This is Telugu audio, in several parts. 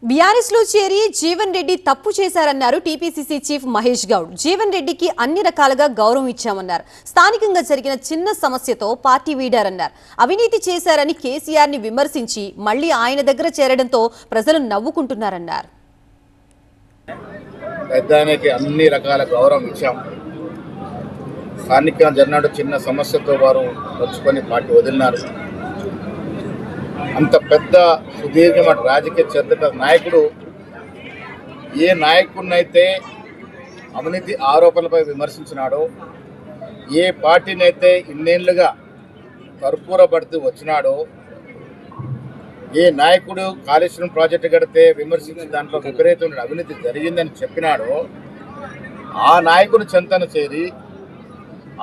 బీఆర్ఎస్ లో చేరి జీవన్ రెడ్డి తప్పు చేశారన్నారు టీపీసీసీ చీఫ్ మహేష్ గౌడ్. జీవన్ రెడ్డికి అన్ని రకాలుగా గౌరవం ఇచ్చామన్నారు. స్థానికంగా జరిగిన చిన్న సమస్యతో పార్టీ వీడారన్నారు. అవినీతి చేశారని కేసీఆర్ ని విమర్శించి మళ్లీ ఆయన దగ్గర చేరడంతో ప్రజలు నవ్వుకుంటున్నారన్నారు. పెద్దానికి అన్ని రకాల గౌరవం ఇచ్చాం. స్థానికంగా జరిగిన చిన్న సమస్యతో వారు వచ్చుకొని పార్టీ వదిలినారు. అంత పెద్ద సుదీర్ఘమైన రాజకీయ చరిత్ర నాయకుడు ఏ నాయకుడినైతే అవినీతి ఆరోపణలపై విమర్శించినాడో, ఏ పార్టీనైతే ఇన్నేళ్లుగా కర్పూరపడుతూ వచ్చినాడో, ఏ నాయకుడు కాళేశ్వరం ప్రాజెక్టు కడితే విమర్శించి దాంట్లో విపరీతమైన అవినీతి జరిగిందని చెప్పినాడో ఆ నాయకుని చెంతన చేరి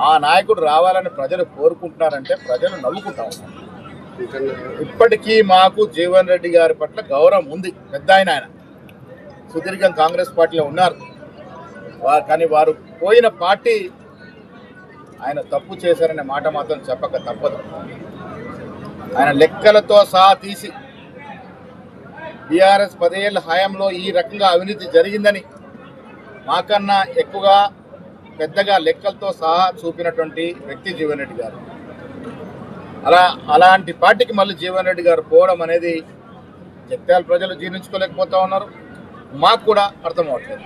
ఆ నాయకుడు రావాలని ప్రజలు కోరుకుంటున్నారంటే ప్రజలు నవ్వుకుంటా ఉన్నారు. ఇప్పటికీ మాకు జీవన్ రెడ్డి గారి పట్ల గౌరవం ఉంది. పెద్ద ఆయన సుదీర్ఘం కాంగ్రెస్ పార్టీలో ఉన్నారు. కానీ వారు పోయిన పార్టీ ఆయన తప్పు చేశారనే మాట మాత్రం చెప్పక తప్పదు. ఆయన లెక్కలతో సహా తీసి బీఆర్ఎస్ 10 ఏళ్ల హయాంలో ఈ రకంగా అవినీతి జరిగిందని మాకన్నా ఎక్కువగా పెద్దగా లెక్కలతో సహా చూపినటువంటి వ్యక్తి జీవన్ రెడ్డి గారు. అలాంటి పార్టీకి మళ్ళీ జీవన్ రెడ్డి గారు పోవడం అనేది జగిత్యాల ప్రజలు జీర్ణించుకోలేకపోతా ఉన్నారు. మాకు కూడా అర్థం అవ్వట్లేదు.